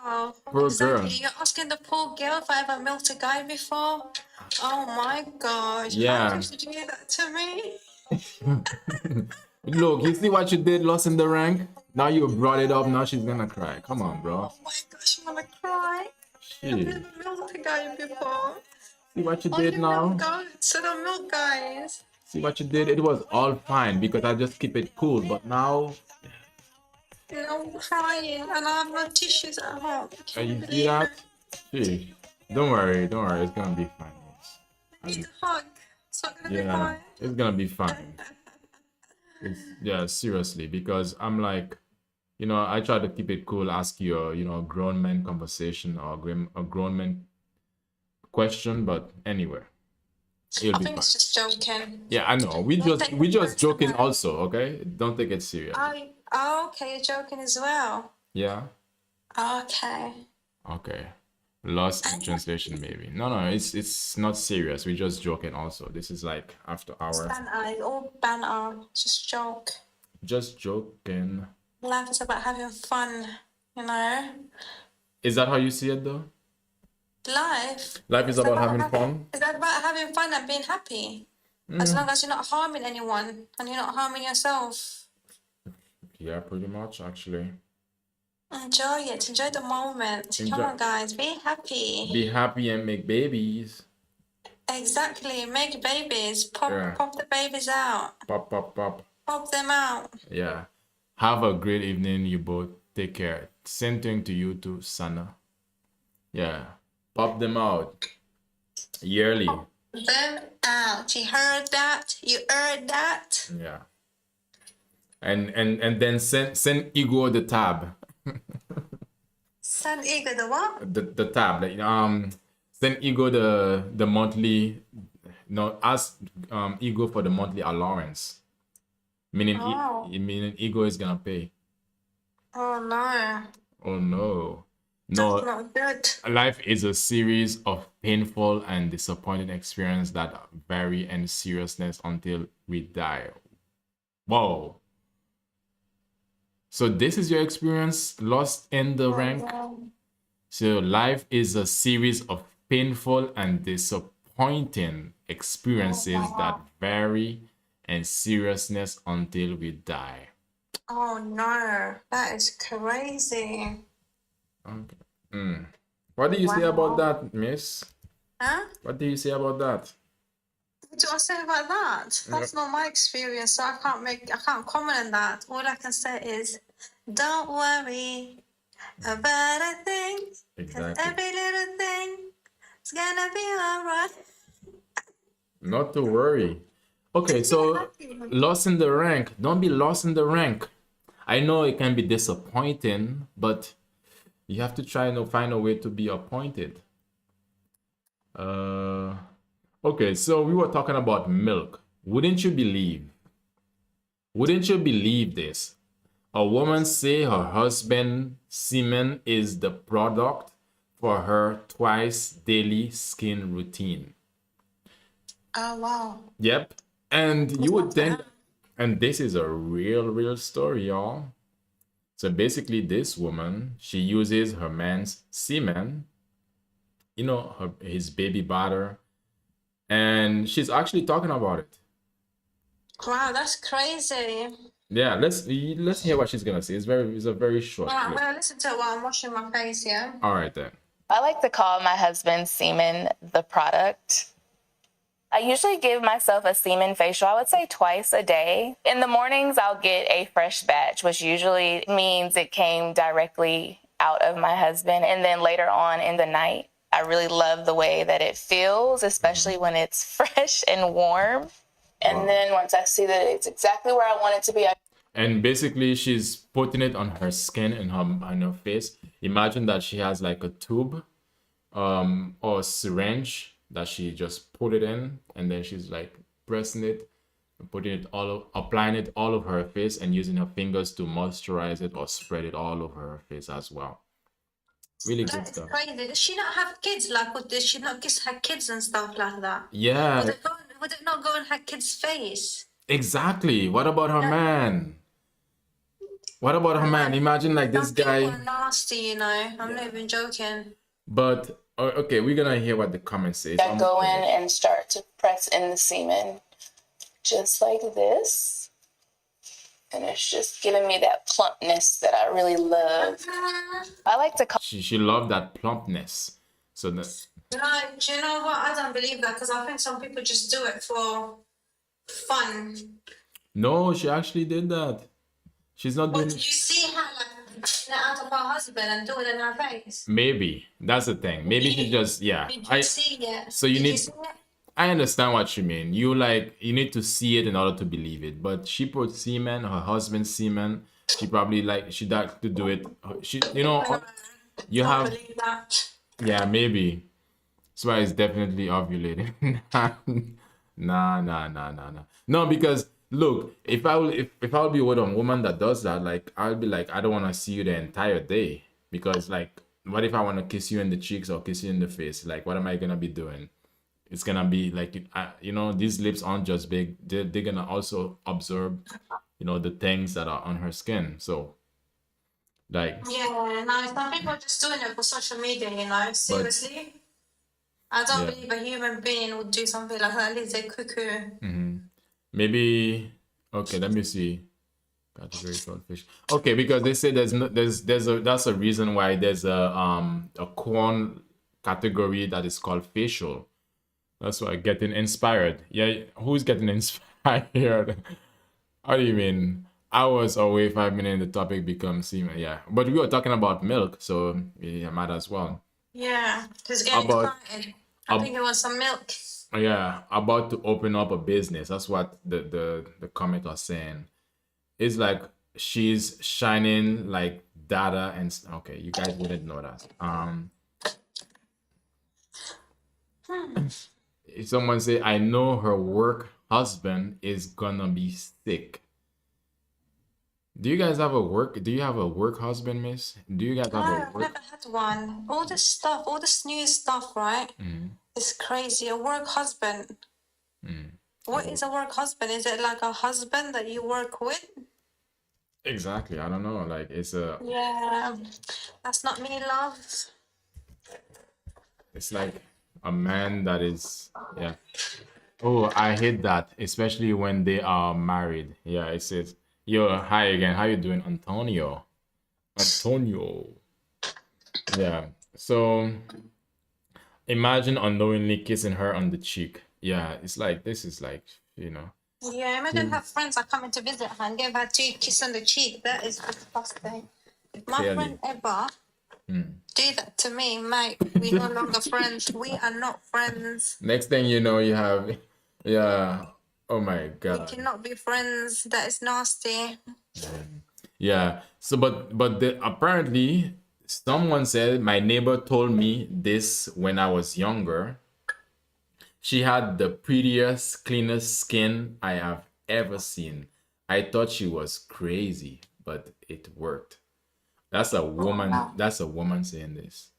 Wow, Poor girl. exactly. You're asking the poor girl if I ever milked a guy before. Oh my gosh, how Yeah. could you do that to me? Look, you see what you did, lost in the rank? Now you brought it up, now she's gonna cry. Come on, bro. Oh my gosh, I wanna cry. I've Shit. never milked a guy before. See what you Only did milk now? goats, I don't milk guys. See what you did? It was all fine because I just keep it cool, but now No, I'm crying and I have no tissues at home. Can you you see believe that? it? Shit. Don't worry, it's gonna be fine. I need a hug. It's not gonna be Yeah, fine. it's gonna be fine. Yeah, seriously, because I'm like, I try to keep it cool, ask you a grown man conversation or a grown man question, but anyway, you'll I be think fine. it's just joking. Yeah, I know. Don't take We it just joking personal. also, okay? Don't take it serious. Oh, okay, you're joking as well. Yeah. Okay. Okay. Lost in translation, maybe. No, it's not serious. We're just joking also. This is like after It's hours. banter, it's all banter, just joke. Just joking. Life is about having fun, you know? Is that how you see it though? Life Life is about having fun? is about having fun and being happy. As long as you're not harming anyone and you're not harming yourself. Yeah, pretty much actually. Enjoy it. Enjoy the moment. Come Enjoy. on, guys. Be happy. Be happy and make babies. Exactly. Make babies. Yeah. Pop the babies out. Pop, pop, pop. Pop them out. Yeah. Have a great evening, you both. Take care. Same thing to you too, Sana. Yeah. Pop them out. Yearly. Them out. You heard that? You heard that? Yeah. And then send Igor the tab. Send Igor the what? The tab. Send Igor the monthly. No, ask Igor for the monthly allowance. Meaning meaning Igor is gonna pay. Oh no. Oh no. No. That's not good. Life is a series of painful and disappointing experiences that vary in seriousness until we die. Whoa. So this is your experience, lost in the rank? So life is a series of painful and disappointing experiences that vary in seriousness until we die. Oh no, that is crazy. Okay. What do you say about that, miss? Huh? What do you say about that? What do I say about that? That's not my experience, so I can't comment on that. All I can say is, don't worry about a thing. Exactly. Every little thing is gonna be alright. Not to worry. Okay, so lost in the rank. Don't be lost in the rank. I know it can be disappointing, but you have to try and find a way to be appointed. Okay, so we were talking about milk. Wouldn't you believe this? A woman say her husband semen is the product for her twice daily skin routine. Oh wow. Yep. And you would think, and this is a real story, y'all. So basically this woman, she uses her man's semen, his baby bladder, and she's actually talking about it. Wow, that's crazy. Yeah, let's hear what she's gonna say. It's a very short Well, I'm clip. gonna listen to it while I'm washing my face, yeah? All right then. I like to call my husband's semen the product. I usually give myself a semen facial, I would say twice a day. In the mornings, I'll get a fresh batch, which usually means it came directly out of my husband. And then later on in the night, I really love the way that it feels, especially when it's fresh and warm. And then once I see that it's exactly where I want it to be. And basically, she's putting it on her skin and on her face. Imagine that she has like a tube or a syringe that she just put it in, and then she's like pressing it, applying it all over her face and using her fingers to moisturize it or spread it all over her face as well. Really good stuff. Crazy. Does she not have kids? Like, or does she not just have kids and stuff like that? Yeah. Would it not go on her kid's face? Exactly. What about her man? What about her man? Imagine like this Some people guy. are nasty, you know. I'm not even joking. But okay, we're gonna hear what the comments say. I go in and start to press in the semen just like this. And it's just giving me that plumpness that I really love. I like to call She loved that plumpness. So that Do you know what? I don't believe that because I think some people just do it for fun. no, she actually did that. She's not But doing did you see her like taking it out of her husband and do it in her face? maybe. That's the thing. Maybe she just Did you see it? so you Did need you see it? I understand what you mean. You need to see it in order to believe it. But she put semen, her husband's semen. She probably she like to do it. She you I have believe that. yeah, maybe. That's why it's definitely ovulating. Nah. No, because look, if I will be with a woman that does that, like I'll be like, I don't want to see you the entire day because like, what if I want to kiss you in the cheeks or kiss you in the face? Like, what am I gonna be doing? It's gonna be like, these lips aren't just big; they're gonna also absorb, the things that are on her skin. So, like, Yeah, no, some people are just doing it for social media, you know. Seriously. I don't yeah. believe a human being would do something like that. At least they're cuckoo. Maybe okay, let me see. Category called fish. Okay, because they say that's a reason why there's a corn category that is called facial. That's why getting inspired. Yeah, who's getting inspired? How do you mean? Hours away, 5 minutes, the topic becomes semen. Yeah, but we were talking about milk, so yeah, might as well. Yeah, just getting About excited. I think it was some milk. yeah, about to open up a business. That's what the comment was saying. It's like she's shining like data and okay, you guys wouldn't know that. If someone say, I know her work husband is gonna be sick. Do you guys have a work? Do you have a work husband, miss? Do you guys have a I've work? never had one. All this stuff, all this new stuff, right? It's crazy. A work husband. What is a work husband? Is it like a husband that you work with? Exactly. I don't know. Like Yeah, that's not me, love. it's like a man that is yeah. Oh, I hate that, especially when they are married. Yeah, it says, "Yo, hi again. How you doing, Antonio?" Antonio. Yeah. So imagine unknowingly kissing her on the cheek. Yeah, it's like this is like, Yeah, imagine her friends are coming to visit her and give her two kiss on the cheek. That is disgusting. If my clearly. friend ever do that to me, mate, we're no longer friends. We are not friends. Next thing you know, you have, yeah. Oh my We God. cannot be friends. That is nasty. Yeah. So, but apparently, someone said my neighbor told me this when I was younger. She had the prettiest, cleanest skin I have ever seen. I thought she was crazy, but it worked. That's a woman. That's a woman saying this.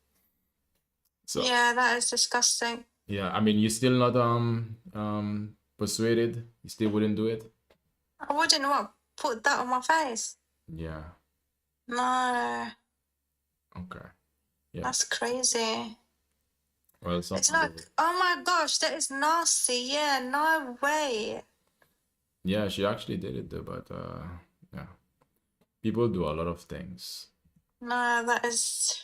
So Yeah, that is disgusting. yeah, I mean, you still not persuaded? You still wouldn't do it? I wouldn't want put that on my face. Yeah. No, Okay. Yeah. that's crazy. Well, It's something. like, oh my gosh, that is nasty. Yeah, no way. Yeah, she actually did it though, but yeah, people do a lot of things. No, that is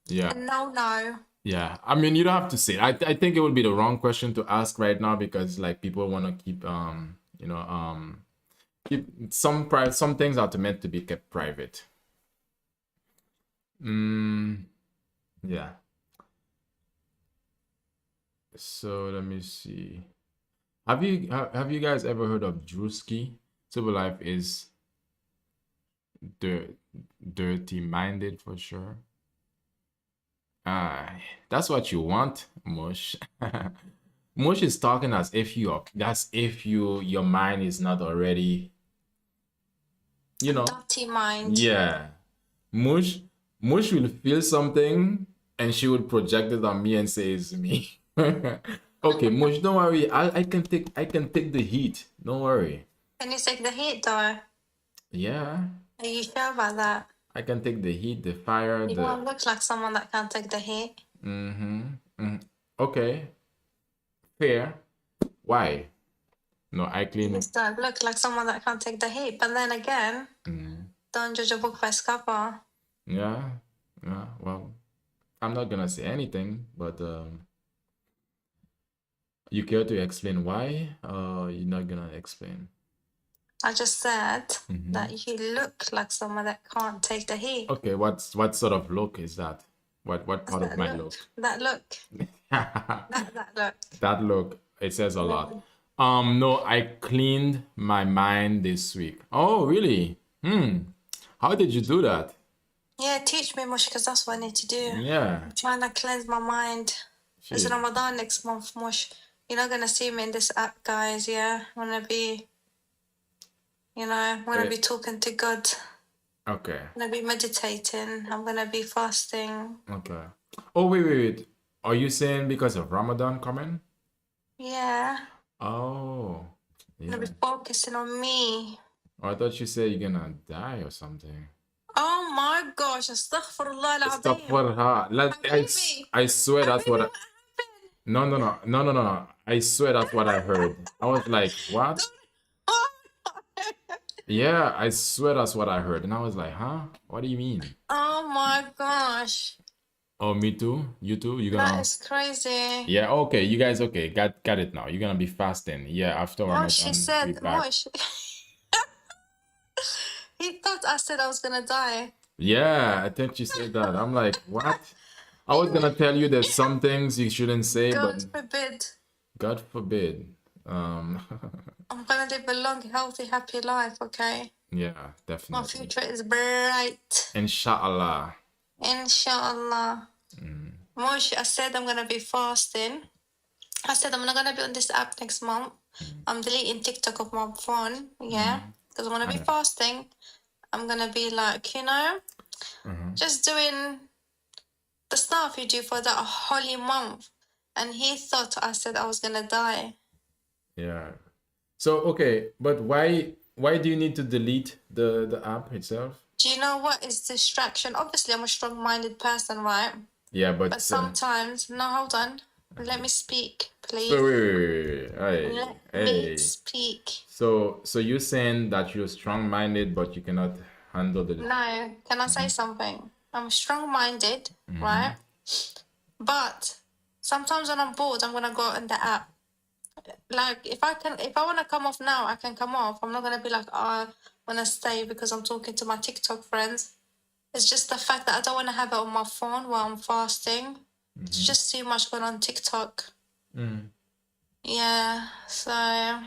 Yeah. a no. Yeah, I mean, you don't have to say it. I think it would be the wrong question to ask right now because like people want to keep keep some things are meant to be kept private. Yeah. So let me see. Have you guys ever heard of Drewski? Civil life is dirty minded for sure. That's what you want, Mush. Mush is talking as if your mind is not already, Dirty mind. yeah. Mush will feel something and she would project it on me and say it's me. Okay, Mush, don't worry. I can take the heat. Don't worry. Can you take the heat though? Yeah. Are you sure about that? I can take the heat, the fire, You the. don't look like someone that can take the heat. Okay, fair. Why? No, I You clean. just don't look like someone that can take the heat. But then again, don't judge a book by its cover. Yeah, yeah. Well, I'm not gonna say anything, but you care to explain why? You're not gonna explain. I just said that you look like someone that can't take the heat. Okay, what sort of look is that? What part of my look? That look. That look. That look, it says a lot. No, I cleaned my mind this week. Oh, really? How did you do that? Yeah, teach me, Mush, because that's what I need to do. Yeah. I'm trying to cleanse my mind. It's Shit. Ramadan next month, Mush. You're not gonna see me in this app, guys. Yeah, I'm gonna be, I'm gonna be talking to God. Okay. I'm gonna be meditating. I'm gonna be fasting. Okay. Oh, wait. Are you saying because of Ramadan coming? Yeah, Oh, I'm yeah. gonna be focusing on me. I thought you said you're gonna die or something. Oh my gosh, astaghfirullah al-azim. Astaghfirullah. I swear that's what I... No. I swear that's what I heard. I was like, what? Yeah, I swear that's what I heard. And I was like, huh? What do you mean? Oh my gosh. Oh, me too? You too? You That gonna... is crazy. Yeah, okay. You guys, okay. Got it now. You're gonna be fasting. Yeah, after Ramadan, Mosh, he we said, back. Mosh. He thought I said I was gonna die. Yeah, I think you said that. I'm like, what? I was gonna tell you there's some things you shouldn't say, God but forbid. God forbid. I'm gonna live a long, healthy, happy life, okay? Yeah, My definitely. future is bright. Inshallah. Inshallah. Mosh, I said I'm gonna be fasting. I said I'm not gonna be on this app next month. I'm deleting TikTok off my phone, yeah? Because I'm gonna be fasting. I'm gonna be like, just doing the stuff you do for that holy month. And he thought I said I was gonna die. Yeah. So okay, but why do you need to delete the app itself? Do you know what is distraction? Obviously, I'm a strong-minded person, right? Yeah, But sometimes, no, hold on. Let me speak, please. so wait. Let me speak. So you're saying that you're strong-minded, but you cannot handle the... No, can I say something? I'm strong-minded, right? But sometimes when I'm bored, I'm gonna go in the app. Like if I want to come off now, I can come off. I'm not gonna be like, I want to stay because I'm talking to my TikTok friends. It's just the fact that I don't want to have it on my phone while I'm fasting. It's just too much going on TikTok. Yeah, so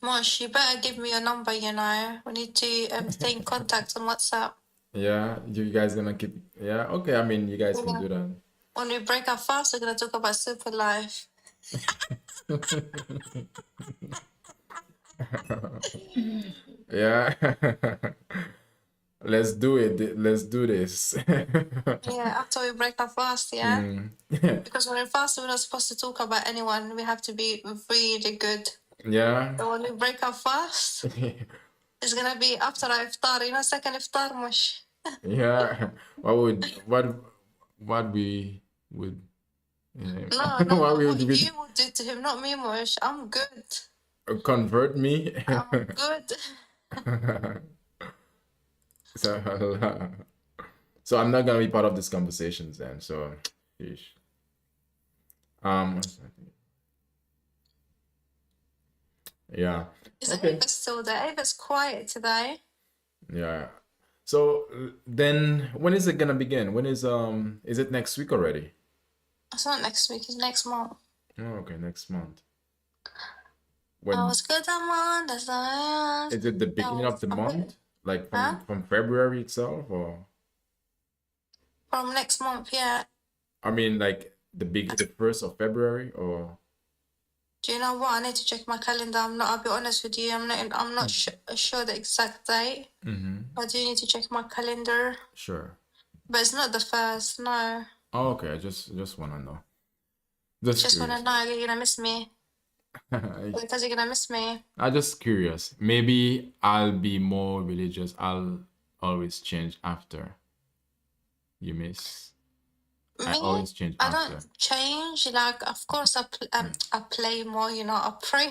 Mosh, you better give me your number. We need to stay in contact on WhatsApp. Yeah, you guys gonna keep... Yeah, okay. I mean, you guys can do that. When we break our fast, we're gonna talk about super life. Yeah. Let's do it. Let's do this. Yeah, after we break our fast, yeah? Because when we fast, we're not supposed to talk about anyone. We have to be really good. Yeah. So when we break our fast, it's gonna be after our iftar, second iftar, mush. Yeah. What we would... No, what we what would you would do to him, not me, mush. I'm good. convert me? I'm good. So I'm not gonna be part of these conversations then. So, sheesh. Yeah. Is Ava still there? Ava's quiet today. Yeah. So then, when is it gonna begin? Is it next week already? It's not next week. It's next month. Oh, okay, next month. I was good, I'm on the side. Is it the beginning of the month? Like from February itself, or? From next month, yeah. I mean, like the 1st of February, or? Do you know what? I need to check my calendar. I'll be honest with you. I'm not sure the exact date. I do need to check my calendar. Sure. But it's not the 1st, no. Oh, okay. I just wanna know. Just wanna know you're gonna miss me. Because you're gonna miss me. I'm just curious. Maybe I'll be more religious. I'll always change after you miss. I Me, always change I after. don't change. Like, of course, I play more. You know, I pray.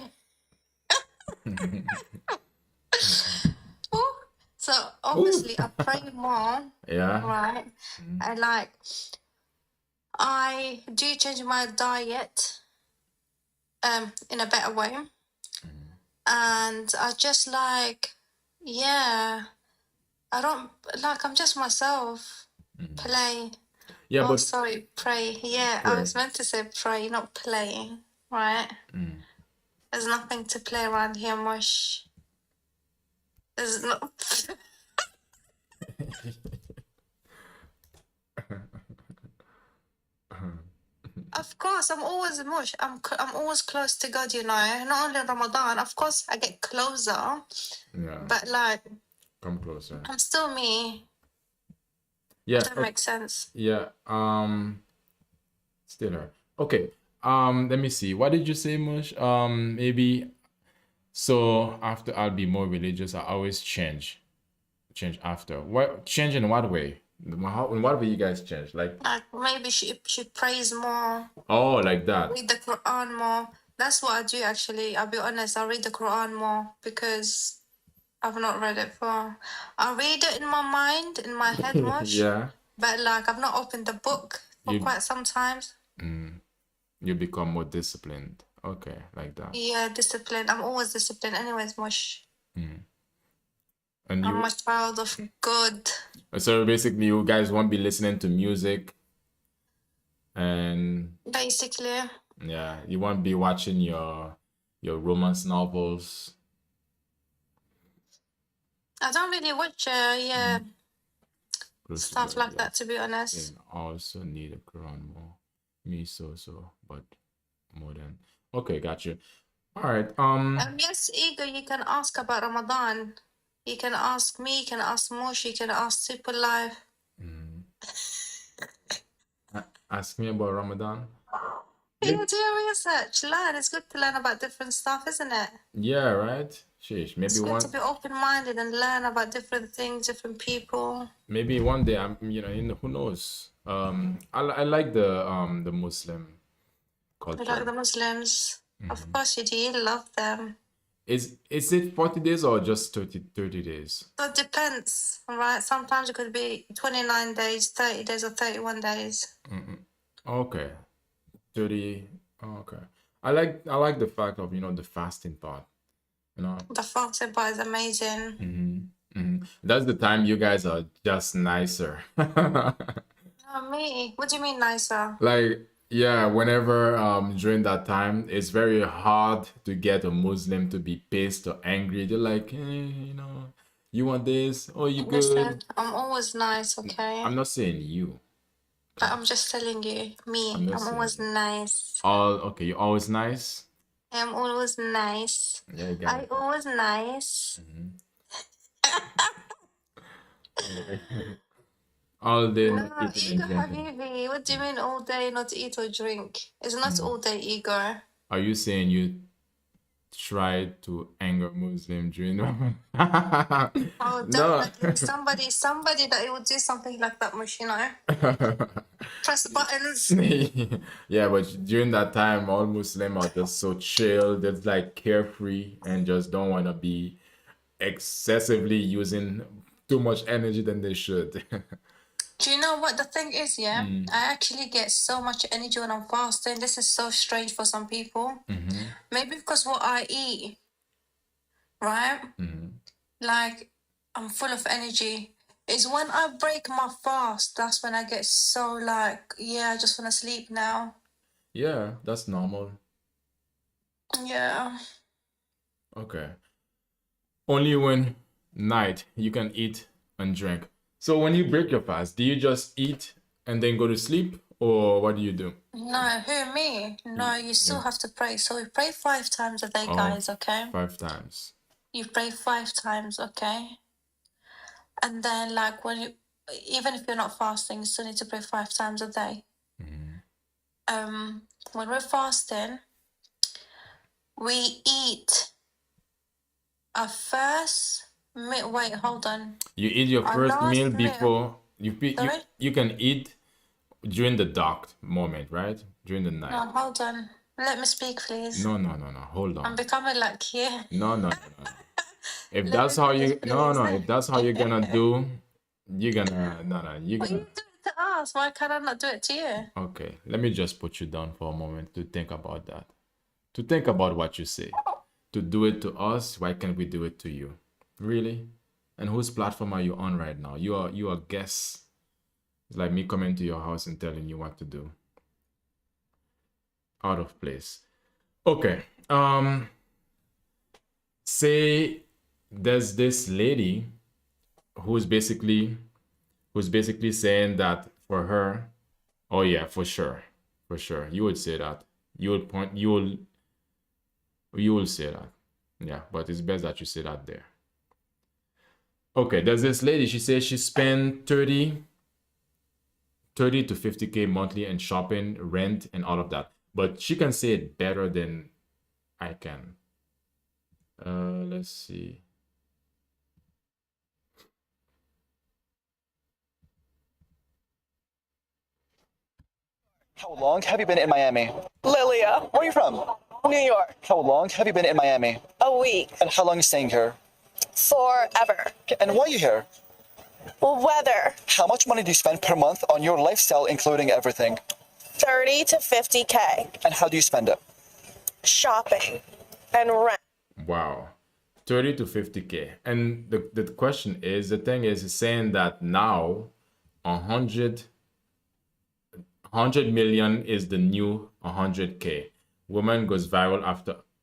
Ooh. So obviously, I pray more. Yeah. Right. I like. I do change my diet. In a better way, and I just like, yeah. I don't like. I'm just myself. Play. Yeah, Oh, but sorry, pray. Yeah, I pray. was meant to say pray, not playing, right? There's nothing to play around here, mush. There's no. Of course, I'm always mush. I'm always close to God, you know. Not only Ramadan, of course, I get closer, Yeah. but like, Come closer. I'm still me. Yeah. That makes sense. Yeah. Still her. Okay. Let me see. What did you say, Mush? Maybe. So after I'll be more religious. I always change. Change after. What change in what way? How in what way you guys change? Like Maybe she prays more, oh, like that. read the Quran more. That's what I do actually. I'll be honest. I read the Quran more because I've not read it for. I read it in my mind, in my head, much. Yeah. But like I've not opened the book for You quite some times. you become more disciplined. Okay, like that. Yeah, disciplined. I'm always disciplined. Anyways, mush. And I'm you a child of God. so basically you guys won't be listening to music and Basically, yeah, you won't be watching your romance novels. I don't really watch Close to stuff God, like that, yes. to be honest. And also need a Quran more. Me so, but more than okay, got you. All right. Yes, Ego, you can ask about Ramadan. You can ask me, you can ask Mosh, you can ask Super Life. Ask me about Ramadan. You do your research, learn. It's good to learn about different stuff, isn't it? Yeah, right. Sheesh. It's good to be open-minded and learn about different things, different people. Maybe one day I'm who knows. I like the Muslim You like culture. the Muslims. Of course you do. You love them. Is it 40 days or just 30 days? So it depends, right? Sometimes it could be 29 days, 30 days, or 31 days. Okay. 30. Okay. I like the fact of the fasting part. The fasting part is amazing. That's the time you guys are just nicer. Oh, me? What do you mean nicer? Like yeah, whenever during that time it's very hard to get a Muslim to be pissed or angry. They're like, you want this? Oh, you good? Listen, I'm always nice, okay? I'm not saying you. But I'm just telling you, me, I'm not I'm saying always you. nice. Okay, you're always nice. I'm always nice. Yeah, you got I it. always nice. All day No, not eating ego and drinking. habibi. What do you mean all day not eat or drink? It's not all day ego. Are you saying you tried to anger Muslim during Ramadan? Oh, No. definitely. Somebody that it would do something like that, mush, Press buttons. Yeah, but during that time, all Muslim are just so chill, just like carefree, and just don't want to be excessively using too much energy than they should. Do you know what the thing is, yeah? I actually get so much energy when I'm fasting. This is so strange for some people. Maybe because what I eat, right? Like, I'm full of energy. Is when I break my fast, that's when I get so like, yeah, I just want to sleep now. Yeah, that's normal. Yeah. Okay. Only when night you can eat and drink. So when you break your fast, do you just eat and then go to sleep, or what do you do? No, who, me? No, you still have to pray. So we pray 5 times a day, Oh, guys, okay? 5 times. You pray 5 times, okay? And then, like, even if you're not fasting, you still need to pray 5 times a day. When we're fasting, We eat our first meal. Wait, hold on. You eat your Our first last meal meal. before Sorry? you can eat during the dark moment, right? During the night. No, hold on. Let me speak, please. No. Hold I'm on. becoming like you. No. If Let that's me how finish, you no, please. if that's how you're gonna do, you're gonna no, you're Well, gonna you do it to us. Why can't I not do it to you? okay. Let me just put you down for a moment to think about that. To think about what you say. To do it to us, why can't we do it to you? Really? And whose platform are you on right now? You are guests. It's like me coming to your house and telling you what to do. Out of place. Okay. Say there's this lady who's basically saying that for her, oh yeah, for sure. For sure. You would say that. You will say that. Yeah, but it's best that you say that there. Okay, there's this lady, she says she spent 30 to 50K monthly in shopping, rent, and all of that. But she can say it better than I can. Let's see. How long have you been in Miami? Lilia, Where are you from? New York. How long have you been in Miami? A week. And how long are you staying here? Forever. And why are you here? Weather. How much money do you spend per month on your lifestyle, including everything? 30 to 50K. And how do you spend it? Shopping and rent. Wow. 30 to 50K. And the question is, the thing is saying that now 100 million is the new 100K. Woman goes viral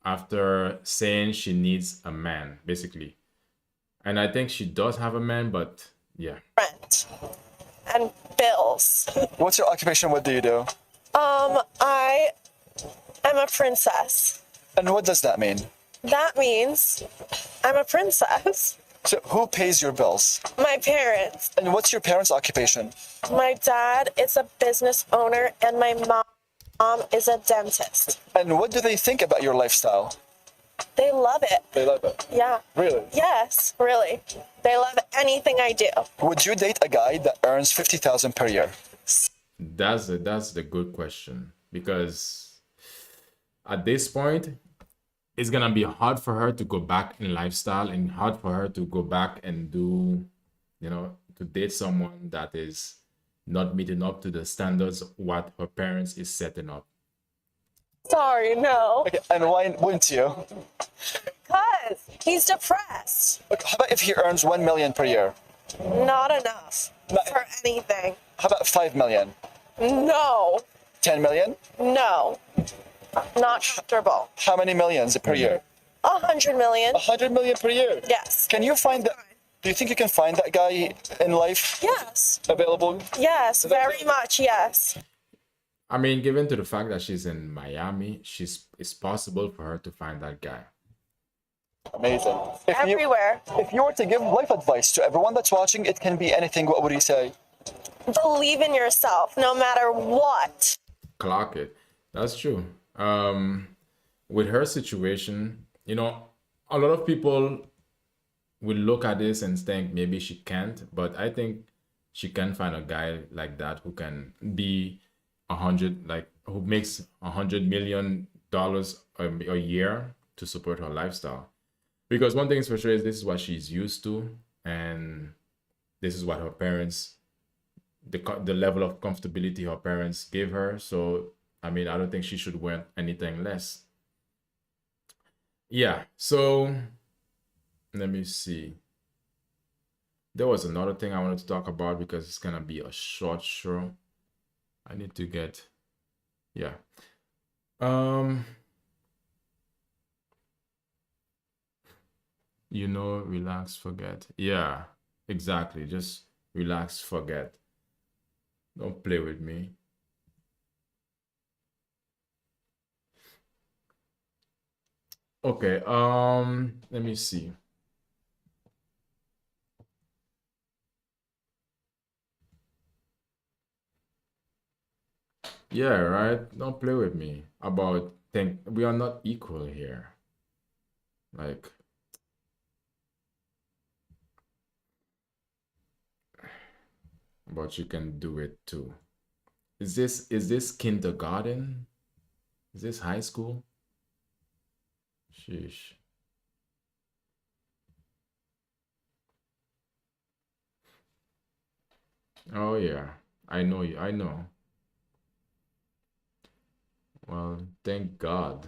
after saying she needs a man, basically. And I think she does have a man, but yeah. Rent. And bills. What's your occupation? What do you do? I am a princess. And what does that mean? That means I'm a princess. So who pays your bills? My parents. And what's your parents' occupation? My dad is a business owner and my mom is a dentist. And what do they think about your lifestyle? They love it. They love it. Yeah. Really? Yes, really. They love anything I do. Would you date a guy that earns 50,000 per year? That's the good question, because at this point it's gonna be hard for her to go back in lifestyle and hard for her to go back and do, to date someone that is not meeting up to the standards what her parents is setting up. Sorry, no. Okay, and why wouldn't you? Because he's depressed. Look, how about if he earns 1 million per year? Not enough for anything. How about 5 million? No, 10 million? no. Not comfortable. How many millions per year? 100 million. 100 million per year? Yes. Can you find that? Do you think you can find that guy in life Yes. available? Yes, very much, yes. I mean, given to the fact that she's in Miami, it's possible for her to find that guy. Amazing. Everywhere. If you were to give life advice to everyone that's watching, it can be anything, what would you say? Believe in yourself no matter what. Clock it. That's true. With her situation, a lot of people will look at this and think maybe she can't, but I think she can find a guy like that who can be who makes $100 million a year to support her lifestyle. Because one thing is for sure is this is what she's used to, and this is what her parents, the level of comfortability her parents gave her. So I mean, I don't think she should want anything less. Yeah, so let me see. There was another thing I wanted to talk about because it's gonna be a short show. I need to get, yeah. Relax, forget. Yeah, exactly. Just relax, forget. Don't play with me. Okay, let me see. Yeah, right. Don't play with me about think we are not equal here. Like, but you can do it too. Is this kindergarten? Is this high school? Sheesh. Oh yeah, I know you. I know. Well, thank God.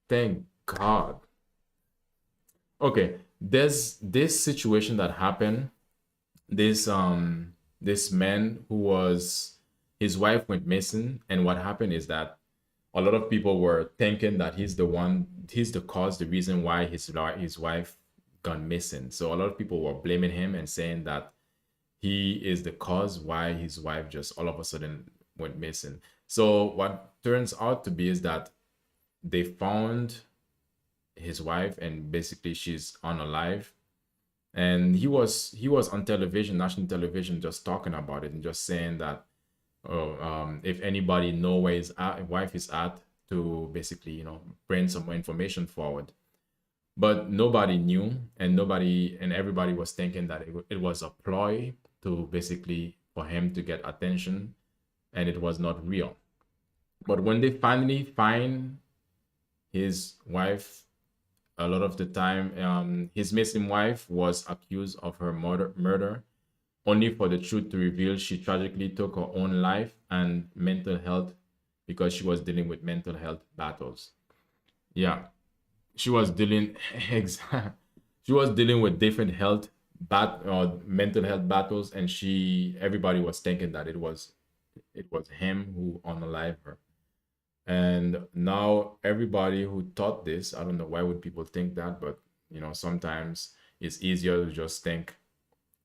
Thank God. Okay, there's this situation that happened. This man who was his wife went missing, and what happened is that a lot of people were thinking that he's the cause, the reason why his wife gone missing. So a lot of people were blaming him and saying that he is the cause why his wife just all of a sudden went missing. So what turns out to be is that they found his wife and basically she's unalive, and he was on television, national television, just talking about it and just saying that, oh, if anybody know where his wife is at, to basically bring some more information forward. But nobody knew, and everybody was thinking that it was a ploy to basically for him to get attention, and it was not real. But when they finally find his wife, a lot of the time, his missing wife was accused of her murder, only for the truth to reveal she tragically took her own life and mental health because she was dealing with mental health battles. Yeah, she was dealing she was dealing with different mental health battles, and everybody was thinking that it was him who unalived her. And now everybody who thought this, I don't know why would people think that, but sometimes it's easier to just think.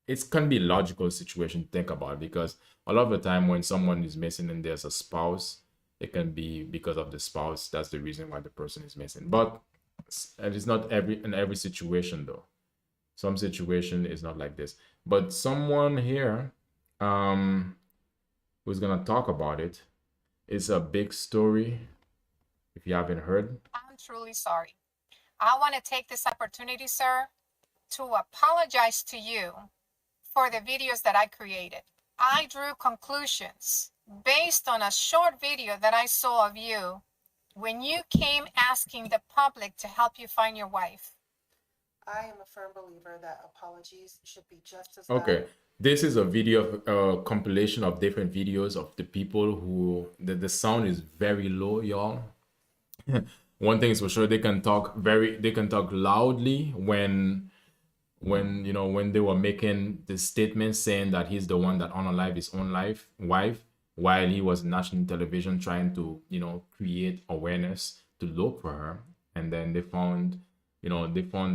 It can be a logical situation to think about, because a lot of the time when someone is missing and there's a spouse, it can be because of the spouse. That's the reason why the person is missing. But it's not in every situation though. Some situation is not like this. But someone here who's gonna talk about it. It's a big story, if you haven't heard. I'm truly sorry. I want to take this opportunity, sir, to apologize to you for the videos that I created. I drew conclusions based on a short video that I saw of you when you came asking the public to help you find your wife. I am a firm believer that apologies should be just as Okay, this is a video compilation of different videos of the people who the sound is very low, y'all. One thing is for sure, they can talk loudly when they were making the statement saying that he's the one that unalived his own wife, while he was on national television trying to create awareness to look for her. And then they found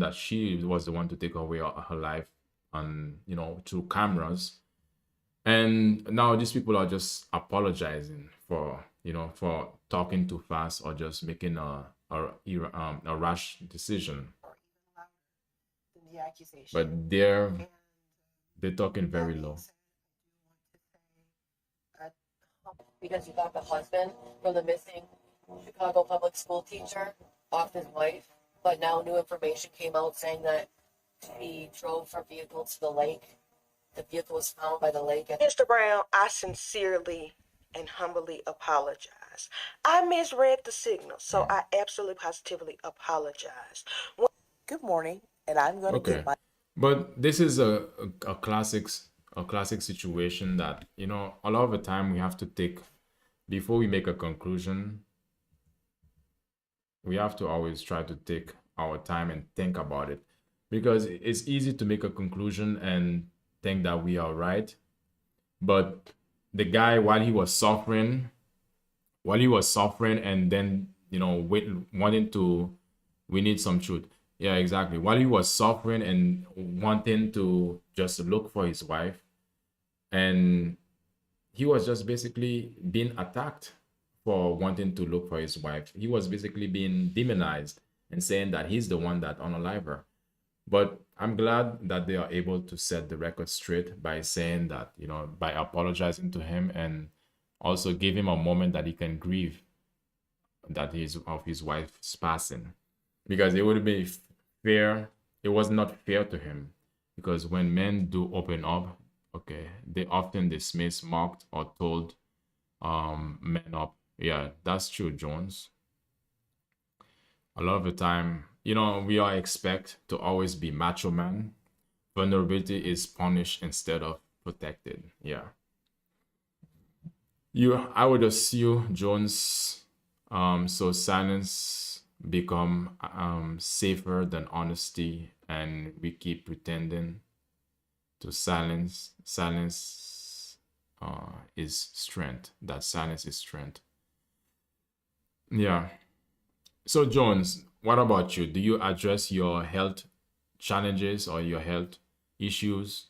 that she was the one to take away her life on through cameras. And now these people are just apologizing for talking too fast or just making a rash decision. the accusation. But they're talking very low. Because you got the husband from the missing Chicago public school teacher off his wife, but now new information came out saying that he drove her vehicle to the lake. The vehicle was found by the lake. Mr. Brown, I sincerely and humbly apologize. I misread the signal, so I absolutely positively apologize. Good morning, and I'm going to Okay, give my but this is a classic situation that a lot of the time we have to take before we make a conclusion. We have to always try to take our time and think about it, because it's easy to make a conclusion and think that we are right. But the guy, while he was suffering, and then wanting to, we need some truth. Yeah, exactly. While he was suffering and wanting to just look for his wife, and he was just basically being attacked for wanting to look for his wife. He was basically being demonized and saying that he's the one that unalived her. But I'm glad that they are able to set the record straight by saying that, you know, by apologizing to him and also give him a moment that he can grieve that is of his wife's passing, because it would be fair. It was not fair to him, because when men do open up, okay, they often dismiss, mocked, or told men up. Yeah, that's true, Jones. A lot of the time, you know, we are expect to always be macho man. Vulnerability is punished instead of protected. Yeah. I would assume, Jones, so silence become safer than honesty, and we keep pretending to silence. Silence is strength. That silence is strength. Yeah. So Jones, what about you? Do you address your health challenges or your health issues?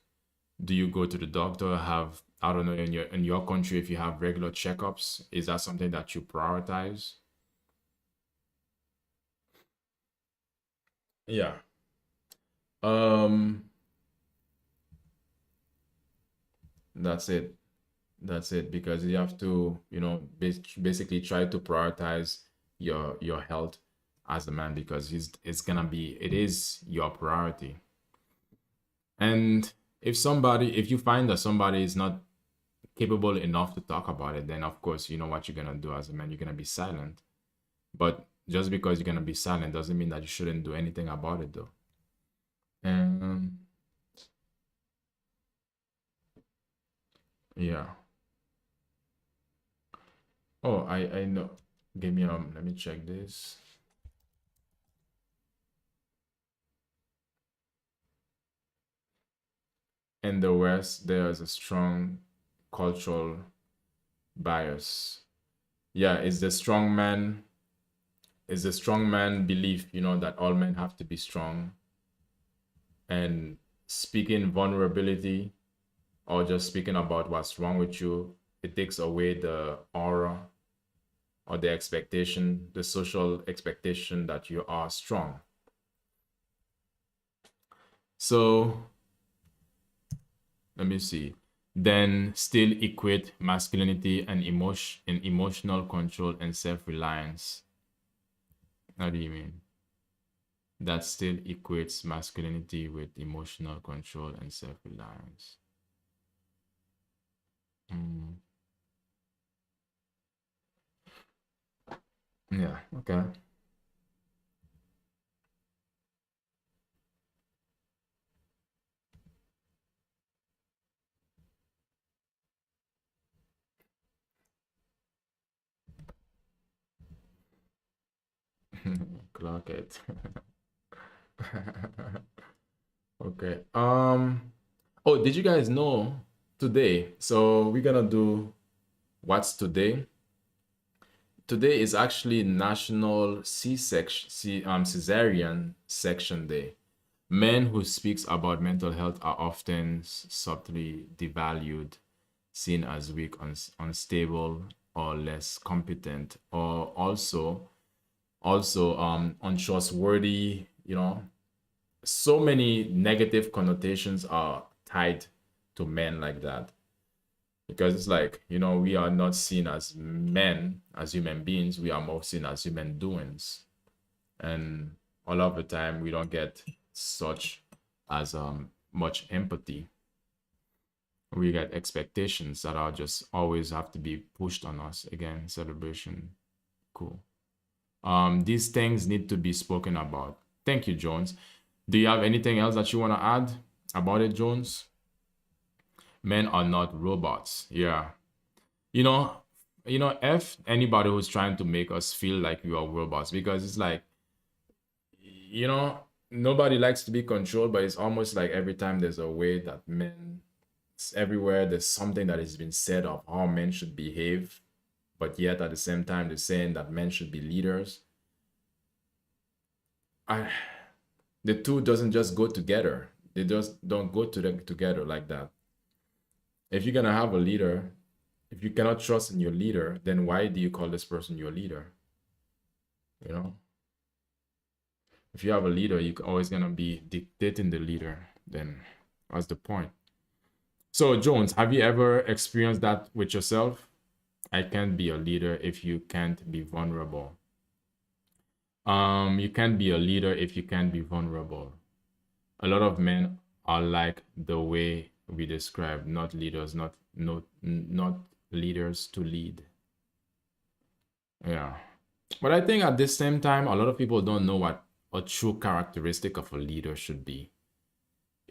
Do you go to the doctor? Have, I don't know, in your country, if you have regular checkups, is that something that you prioritize? Yeah. Um, that's it. That's it, because you have to, you know, basically try to prioritize your health as a man, because it is your priority. And if you find that somebody is not capable enough to talk about it, then of course, you know what you're gonna do as a man, you're gonna be silent. But just because you're gonna be silent doesn't mean that you shouldn't do anything about it, though. And yeah. Oh, I know. Give me let me check this. In the West, there is a strong cultural bias. Yeah, it's the strong man belief, you know, that all men have to be strong. And speaking vulnerability or just speaking about what's wrong with you, it takes away the aura or the expectation, the social expectation that you are strong. So let me see. Then still equate masculinity and emotional control and self-reliance. How do you mean? That still equates masculinity with emotional control and self-reliance. Yeah, okay. Clock it. Okay. Oh, did you guys know today? So we're gonna do what's today. Today is actually National Cesarean Section Day. Men who speaks about mental health are often subtly devalued, seen as weak, unstable, or less competent, or also untrustworthy. You know, so many negative connotations are tied to men like that, because it's like, you know, we are not seen as men, as human beings. We are more seen as human doings, and all of the time we don't get such as much empathy. We get expectations that are just always have to be pushed on us. Again, celebration. Cool. These things need to be spoken about. Thank you, Jones. Do you have anything else that you want to add about it, Jones? Men are not robots. Yeah. You know, F anybody who's trying to make us feel like we are robots, because it's like, you know, nobody likes to be controlled, but it's almost like every time there's a way that men, it's everywhere, there's something that has been said of how men should behave, but yet at the same time, they're saying that men should be leaders. The two doesn't just go together. They just don't go together like that. If you're gonna have a leader, if you cannot trust in your leader, then why do you call this person your leader? You know? If you have a leader, you're always gonna be dictating the leader. Then what's the point? So Jones, have you ever experienced that with yourself? I can't be a leader if you can't be vulnerable. You can't be a leader if you can't be vulnerable. A lot of men are like the way we describe, not leaders, not leaders to lead. Yeah. But I think at the same time, a lot of people don't know what a true characteristic of a leader should be.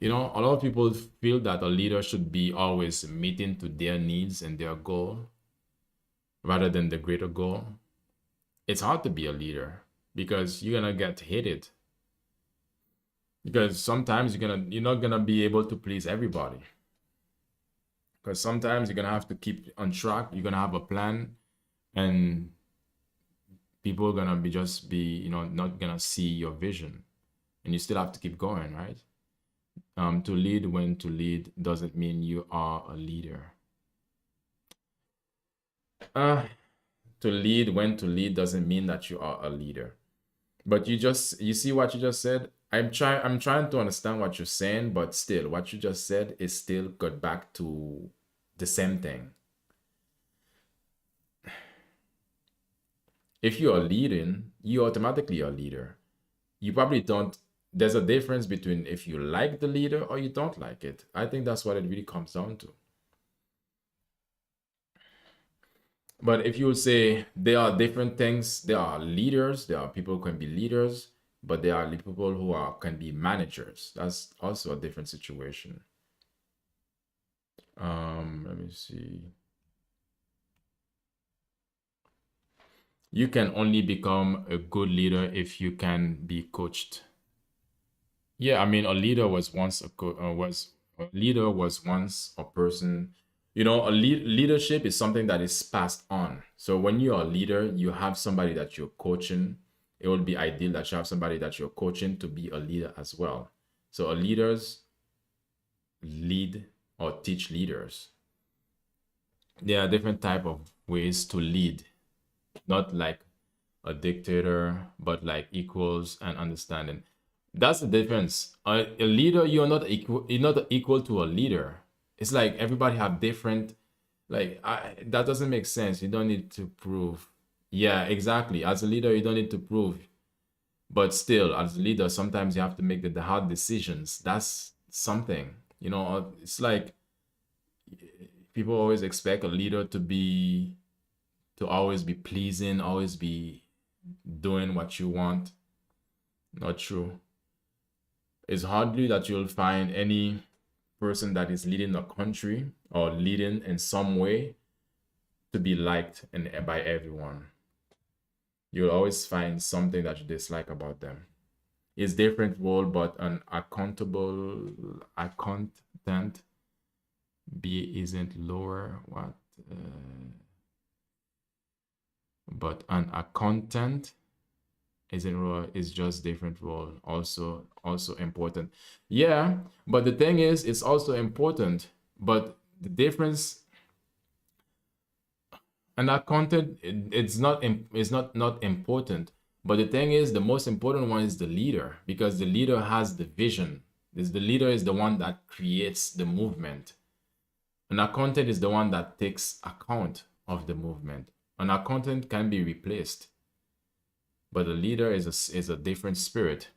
You know, a lot of people feel that a leader should be always meeting to their needs and their goal rather than the greater goal. It's hard to be a leader because you're gonna get hated. Because sometimes you're not gonna be able to please everybody. Because sometimes you're gonna have to keep on track. You're gonna have a plan, and people are gonna be not gonna see your vision, and you still have to keep going, right? To lead when to lead doesn't mean you are a leader. To lead when to lead doesn't mean that you are a leader. But you see what you just said? I'm trying to understand what you're saying, but still what you just said is still got back to the same thing. If you are leading, you automatically are a leader. You probably don't. There's a difference between if you like the leader or you don't like it. I think that's what it really comes down to. But if you would say there are different things, there are leaders, there are people who can be leaders, but there are people who can be managers. That's also a different situation. Let me see. You can only become a good leader if you can be coached. Yeah, I mean, a leader was once a person. You know, leadership is something that is passed on. So when you're a leader, you have somebody that you're coaching. It would be ideal that you have somebody that you're coaching to be a leader as well. So a leaders lead or teach leaders. There are different type of ways to lead, not like a dictator, but like equals and understanding. That's the difference. A leader, you're not equal to a leader. It's like everybody have different, like that doesn't make sense. You don't need to prove. Yeah, exactly. As a leader, you don't need to prove. But still, as a leader, sometimes you have to make the hard decisions. That's something. You know, it's like people always expect a leader to always be pleasing, always be doing what you want. Not true. It's hardly that you'll find any person that is leading a country or leading in some way to be liked by everyone. You'll always find something that you dislike about them. It's different role, but an accountant B isn't lower. What? But an accountant isn't role, is just different role. Also important. Yeah, but the thing is, it's also important. But the difference, an accountant, it's not important. But the thing is, the most important one is the leader, because the leader has the vision. The leader is the one that creates the movement. An accountant is the one that takes account of the movement. An accountant can be replaced, but a leader is a different spirit.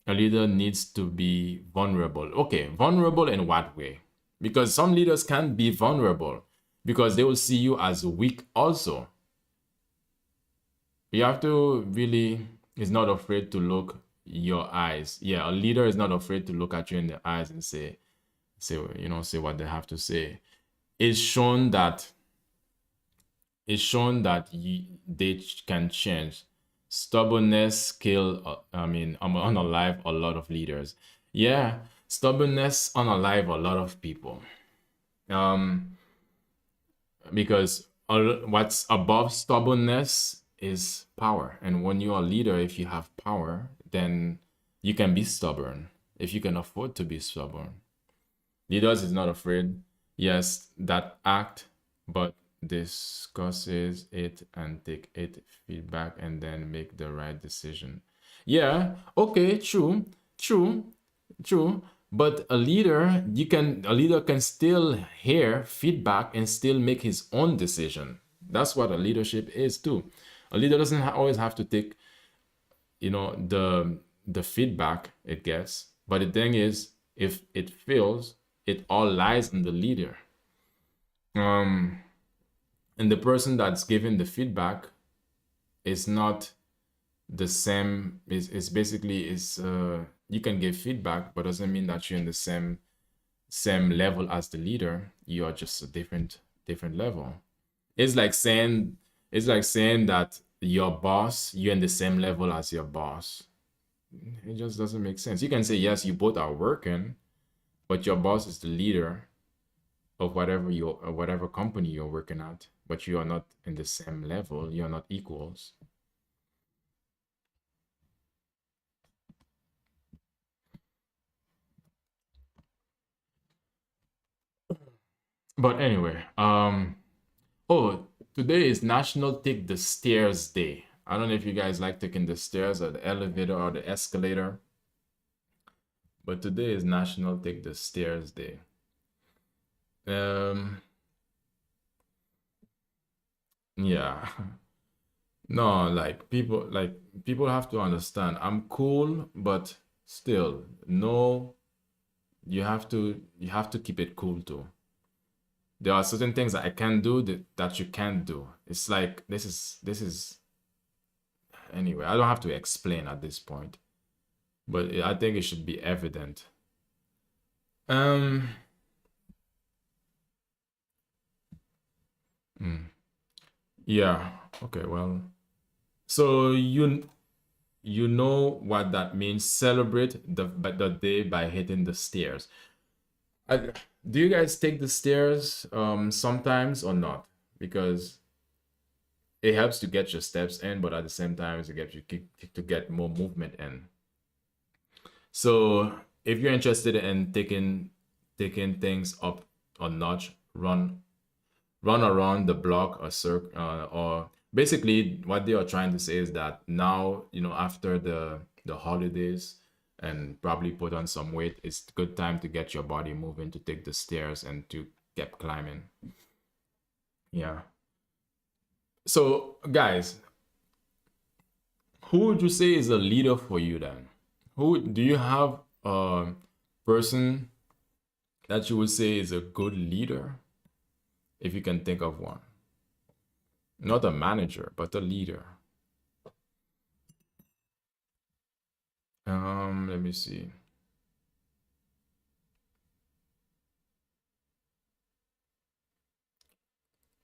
A leader needs to be vulnerable. Okay, vulnerable in what way? Because some leaders can be vulnerable because they will see you as weak also. You have to really is not afraid to look your eyes. Yeah, a leader is not afraid to look at you in the eyes and say what they have to say. It's shown that they can change. Stubbornness unalive a lot of leaders. Yeah, stubbornness unalive a lot of people. Because what's above stubbornness is power. And when you're a leader, if you have power, then you can be stubborn. If you can afford to be stubborn. Leaders is not afraid. Yes, that act, but discusses it and take it feedback and then make the right decision. Yeah, okay, true. But a leader can still hear feedback and still make his own decision. That's what a leadership is too. A leader doesn't always have to take, the feedback it gets. But the thing is, if it fails, it all lies in the leader. And the person that's giving the feedback is not the same. Is basically is You can give feedback, but doesn't mean that you're in the same level as the leader. You are just a different level. It's like saying that you're in the same level as your boss. It just doesn't make sense. You can say yes, you both are working, but your boss is the leader of whatever company you're working at, but you are not in the same level. You're not equals. But anyway, oh, today is National Take the Stairs Day. I don't know if you guys like taking the stairs or the elevator or the escalator, but today is National Take the Stairs Day. Yeah. No, people have to understand. I'm cool, but still, no, you have to keep it cool too. There are certain things that I can do that you can't do. It's like this is anyway. I don't have to explain at this point, but I think it should be evident. Um. Yeah. Okay. Well. So you know what that means. Celebrate the day by hitting the stairs. Do you guys take the stairs sometimes or not? Because it helps to get your steps in, but at the same time, it gets you to get more movement in. So if you're interested in taking things up a notch, run around the block or circle, or basically what they are trying to say is that now, after the holidays and probably put on some weight, it's a good time to get your body moving, to take the stairs and to keep climbing. Yeah. So guys, who would you say is a leader for you then? Who do you have a person that you would say is a good leader, if you can think of one? Not a manager, but a leader. Let me see.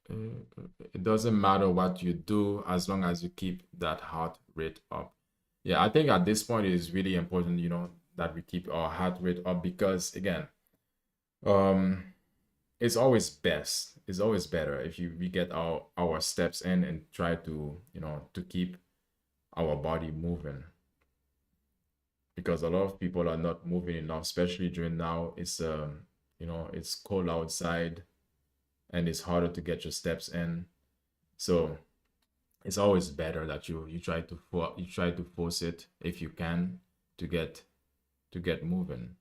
It doesn't matter what you do as long as you keep that heart rate up. Yeah, I think at this point it is really important, that we keep our heart rate up, because again, um, it's always best. It's always better if we get our steps in and try to, to keep our body moving, because a lot of people are not moving enough, especially during now. It's cold outside and it's harder to get your steps in. So it's always better that you try to force it if you can, to get moving.